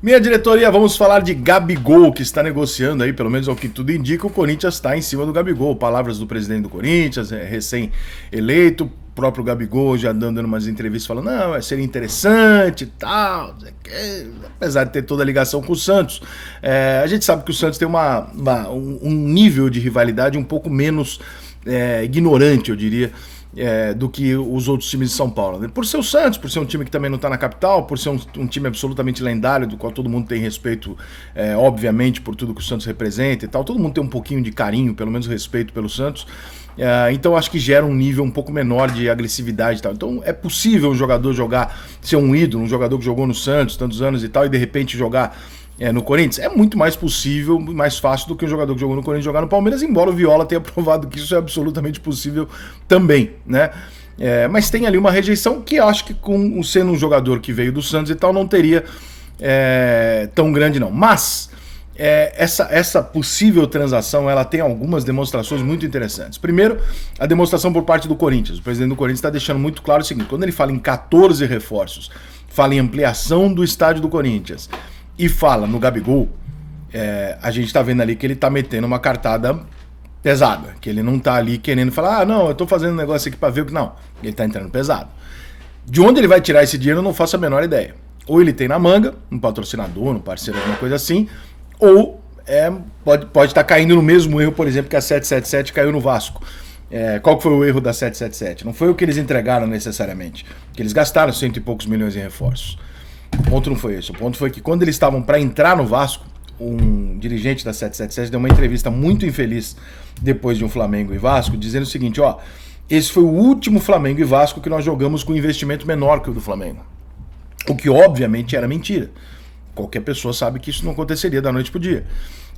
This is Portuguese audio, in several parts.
Minha diretoria, vamos falar de Gabigol, que está negociando aí, pelo menos ao que tudo indica, o Corinthians está em cima do Gabigol. Palavras do presidente do Corinthians, recém-eleito, o próprio Gabigol já dando umas entrevistas falando, não, seria interessante e tal, apesar de ter toda a ligação com o Santos. A gente sabe que o Santos tem um nível de rivalidade um pouco menos ignorante, eu diria, do que os outros times de São Paulo, né? Por ser o Santos, por ser um time que também não está na capital, por ser um time absolutamente lendário, do qual todo mundo tem respeito, obviamente, por tudo que o Santos representa e tal, todo mundo tem um pouquinho de carinho, pelo menos respeito pelo Santos, então acho que gera um nível um pouco menor de agressividade e tal. Então é possível um jogador ser um ídolo, um jogador que jogou no Santos tantos anos e tal, e de repente jogar no Corinthians, é muito mais possível, mais fácil do que um jogador que jogou no Corinthians jogar no Palmeiras, embora o Viola tenha provado que isso é absolutamente possível também, né? Mas tem ali uma rejeição que eu acho que sendo um jogador que veio do Santos e tal, não teria tão grande não. Mas essa possível transação, ela tem algumas demonstrações muito interessantes. Primeiro, a demonstração por parte do Corinthians. O presidente do Corinthians está deixando muito claro o seguinte, quando ele fala em 14 reforços, fala em ampliação do estádio do Corinthians, e fala no Gabigol, a gente tá vendo ali que ele tá metendo uma cartada pesada, que ele não tá ali querendo falar, não, eu tô fazendo um negócio aqui pra ver o que... Não, ele tá entrando pesado. De onde ele vai tirar esse dinheiro eu não faço a menor ideia. Ou ele tem na manga, um patrocinador, um parceiro, alguma coisa assim, ou pode estar caindo no mesmo erro, por exemplo, que a 777 caiu no Vasco. Qual que foi o erro da 777? Não foi o que eles entregaram necessariamente, que eles gastaram 100 e poucos milhões em reforços. O ponto não foi esse. O ponto foi que quando eles estavam para entrar no Vasco, um dirigente da 777 deu uma entrevista muito infeliz depois de um Flamengo e Vasco, dizendo o seguinte, esse foi o último Flamengo e Vasco que nós jogamos com um investimento menor que o do Flamengo. O que obviamente era mentira. Qualquer pessoa sabe que isso não aconteceria da noite pro dia.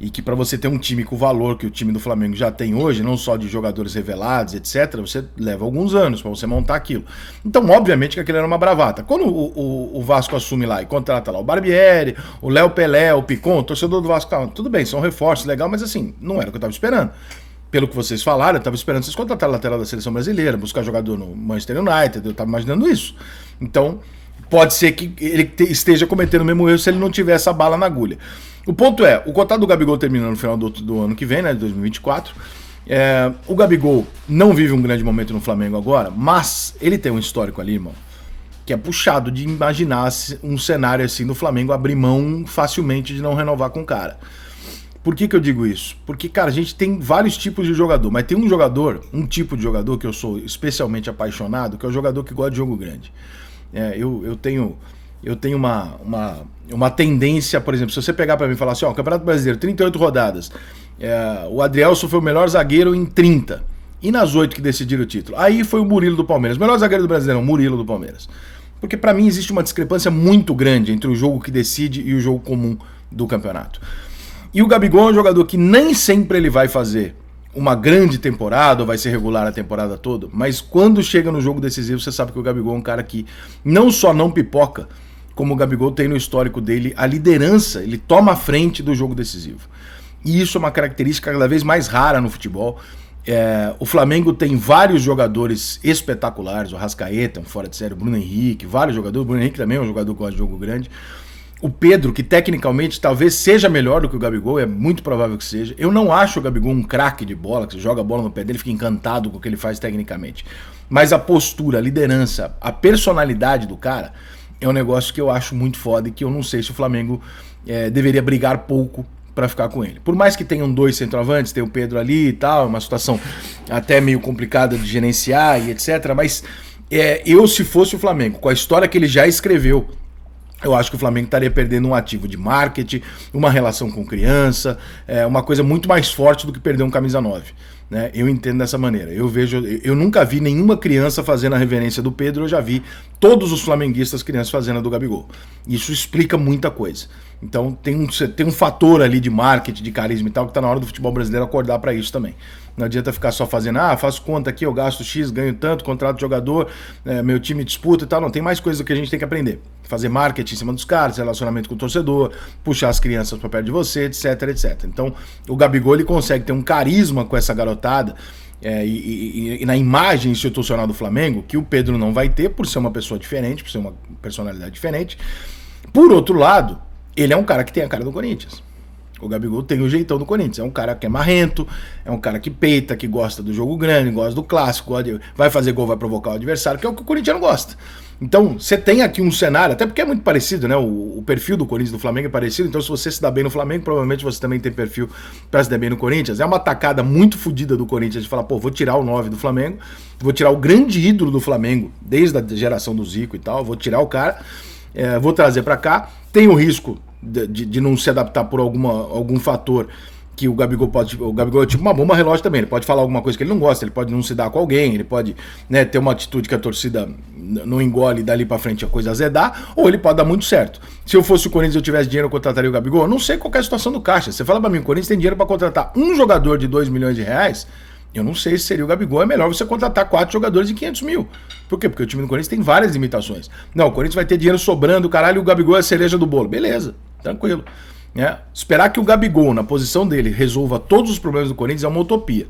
E que para você ter um time com o valor que o time do Flamengo já tem hoje, não só de jogadores revelados, etc., você leva alguns anos para você montar aquilo. Então, obviamente que aquilo era uma bravata. Quando o Vasco assume lá e contrata lá o Barbieri, o Léo Pelé, o Picon, o torcedor do Vasco, tudo bem, são reforços, legal, mas assim, não era o que eu estava esperando. Pelo que vocês falaram, eu estava esperando vocês contratarem a lateral da seleção brasileira, buscar jogador no Manchester United, eu estava imaginando isso. Então, pode ser que ele esteja cometendo o mesmo erro se ele não tiver essa bala na agulha. O ponto o contrato do Gabigol termina no final do ano que vem, né, de 2024. O Gabigol não vive um grande momento no Flamengo agora, mas ele tem um histórico ali, irmão, que é puxado de imaginar um cenário assim do Flamengo abrir mão facilmente de não renovar com o cara. Por que eu digo isso? Porque, cara, a gente tem vários tipos de jogador, mas tem um tipo de jogador que eu sou especialmente apaixonado, que é o jogador que gosta de jogo grande. Eu tenho uma tendência, por exemplo, se você pegar pra mim e falar assim, o Campeonato Brasileiro, 38 rodadas, o Adrielson foi o melhor zagueiro em 30, e nas 8 que decidiram o título, aí foi o Murilo do Palmeiras, o melhor zagueiro do Brasileiro, o Murilo do Palmeiras. Porque pra mim existe uma discrepância muito grande entre o jogo que decide e o jogo comum do campeonato. E o Gabigol é um jogador que nem sempre ele vai fazer uma grande temporada, ou vai ser regular a temporada toda, mas quando chega no jogo decisivo, você sabe que o Gabigol é um cara que não só não pipoca, como o Gabigol tem no histórico dele a liderança, ele toma a frente do jogo decisivo. E isso é uma característica cada vez mais rara no futebol. O Flamengo tem vários jogadores espetaculares, o Arrascaeta, um fora de série, o Bruno Henrique, vários jogadores, o Bruno Henrique também é um jogador que gosta de jogo grande. O Pedro, que tecnicamente talvez seja melhor do que o Gabigol, é muito provável que seja. Eu não acho o Gabigol um craque de bola, que você joga a bola no pé dele e fica encantado com o que ele faz tecnicamente. Mas a postura, a liderança, a personalidade do cara é um negócio que eu acho muito foda e que eu não sei se o Flamengo deveria brigar pouco para ficar com ele. Por mais que tenham 2 centroavantes, tem o Pedro ali e tal, uma situação até meio complicada de gerenciar e etc. Mas se fosse o Flamengo, com a história que ele já escreveu, eu acho que o Flamengo estaria perdendo um ativo de marketing, uma relação com criança, uma coisa muito mais forte do que perder um camisa 9. Né? Eu entendo dessa maneira. Eu nunca vi nenhuma criança fazendo a reverência do Pedro, eu já vi todos os flamenguistas crianças fazendo a do Gabigol. Isso explica muita coisa. Então tem um fator ali de marketing, de carisma e tal, que está na hora do futebol brasileiro acordar para isso também. Não adianta ficar só fazendo, faço conta aqui, eu gasto X, ganho tanto, contrato de jogador, meu time disputa e tal. Não, tem mais coisas que a gente tem que aprender. Fazer marketing em cima dos caras, relacionamento com o torcedor, puxar as crianças para perto de você, etc, etc. Então, o Gabigol, ele consegue ter um carisma com essa garotada e na imagem institucional do Flamengo, que o Pedro não vai ter por ser uma pessoa diferente, por ser uma personalidade diferente. Por outro lado, Ele é um cara que tem a cara do Corinthians. O Gabigol tem o jeitão do Corinthians. É um cara que é marrento, é um cara que peita, que gosta do jogo grande, gosta do clássico, vai fazer gol, vai provocar o adversário, que é o que o Corinthians não gosta. Então, você tem aqui um cenário, até porque é muito parecido, né? O perfil do Corinthians e do Flamengo é parecido, então se você se dá bem no Flamengo, provavelmente você também tem perfil para se dar bem no Corinthians. É uma tacada muito fodida do Corinthians de falar, pô, vou tirar o 9 do Flamengo, vou tirar o grande ídolo do Flamengo, desde a geração do Zico e tal, vou tirar o cara, vou trazer para cá, tem o risco de não se adaptar por algum fator que o Gabigol pode. O Gabigol é tipo uma bomba relógio também. Ele pode falar alguma coisa que ele não gosta, ele pode não se dar com alguém, ele pode, né, ter uma atitude que a torcida não engole e dali pra frente a coisa azedar, ou ele pode dar muito certo. Se eu fosse o Corinthians e eu tivesse dinheiro, eu contrataria o Gabigol. Eu não sei qual é a situação do caixa. Você fala pra mim, o Corinthians tem dinheiro pra contratar um jogador de 2 milhões de reais. Eu não sei se seria o Gabigol, é melhor você contratar 4 jogadores de 500 mil. Por quê? Porque o time do Corinthians tem várias limitações. Não, o Corinthians vai ter dinheiro sobrando, caralho, e o Gabigol é a cereja do bolo. Beleza, tranquilo. Esperar que o Gabigol, na posição dele, resolva todos os problemas do Corinthians é uma utopia.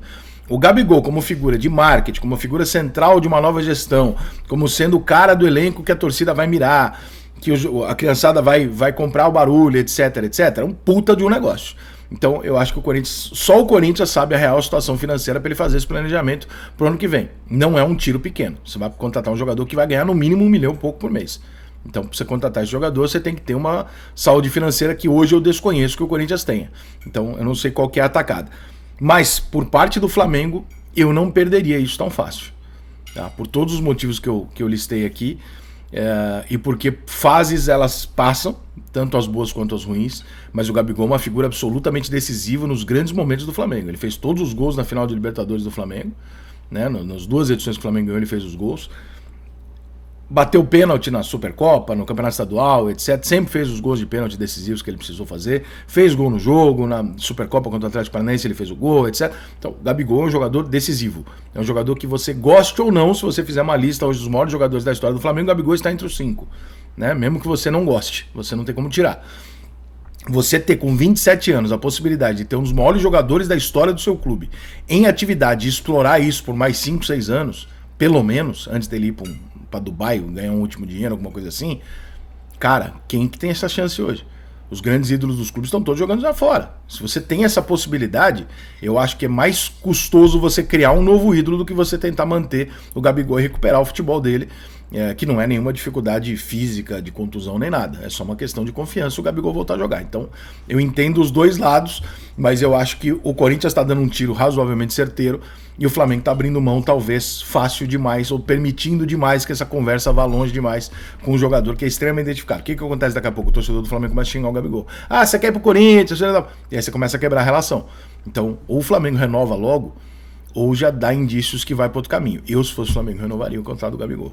O Gabigol, como figura de marketing, como figura central de uma nova gestão, como sendo o cara do elenco que a torcida vai mirar, que a criançada vai comprar o barulho, etc, etc, é um puta de um negócio. Então eu acho que só o Corinthians sabe a real situação financeira para ele fazer esse planejamento pro ano que vem. Não é um tiro pequeno. Você vai contratar um jogador que vai ganhar no mínimo 1 milhão e pouco por mês. Então, para você contratar esse jogador, você tem que ter uma saúde financeira que hoje eu desconheço que o Corinthians tenha. Então, eu não sei qual que é a atacada. Mas, por parte do Flamengo, eu não perderia isso tão fácil. Tá? Por todos os motivos que eu listei aqui, e porque fases elas passam, tanto as boas quanto as ruins, mas o Gabigol é uma figura absolutamente decisiva nos grandes momentos do Flamengo. Ele fez todos os gols na final de Libertadores do Flamengo, né? Nas 2 edições que o Flamengo ganhou, ele fez os gols. Bateu pênalti na Supercopa, no Campeonato Estadual, etc. Sempre fez os gols de pênalti decisivos que ele precisou fazer. Fez gol no jogo, na Supercopa contra o Atlético Paranaense ele fez o gol, etc. Então, o Gabigol é um jogador decisivo. É um jogador que você goste ou não, se você fizer uma lista hoje dos maiores jogadores da história do Flamengo, o Gabigol está entre os 5. Né? Mesmo que você não goste, você não tem como tirar. Você ter com 27 anos a possibilidade de ter um dos maiores jogadores da história do seu clube em atividade e explorar isso por mais 5, 6 anos, pelo menos, antes dele ir para Dubai, ganhar um último dinheiro, alguma coisa assim, cara, quem que tem essa chance hoje? Os grandes ídolos dos clubes estão todos jogando já fora. Se você tem essa possibilidade, eu acho que é mais custoso você criar um novo ídolo do que você tentar manter o Gabigol e recuperar o futebol dele, que não é nenhuma dificuldade física, de contusão nem nada. É só uma questão de confiança o Gabigol voltar a jogar. Então, eu entendo os dois lados, mas eu acho que o Corinthians está dando um tiro razoavelmente certeiro e o Flamengo está abrindo mão, talvez, fácil demais ou permitindo demais que essa conversa vá longe demais com um jogador que é extremamente identificado. O que acontece daqui a pouco? O torcedor do Flamengo começa a xingar o Gabigol. Ah, você quer ir pro Corinthians? E aí você começa a quebrar a relação. Então, ou o Flamengo renova logo, ou já dá indícios que vai para outro caminho. Eu, se fosse o Flamengo, renovaria o contrato do Gabigol.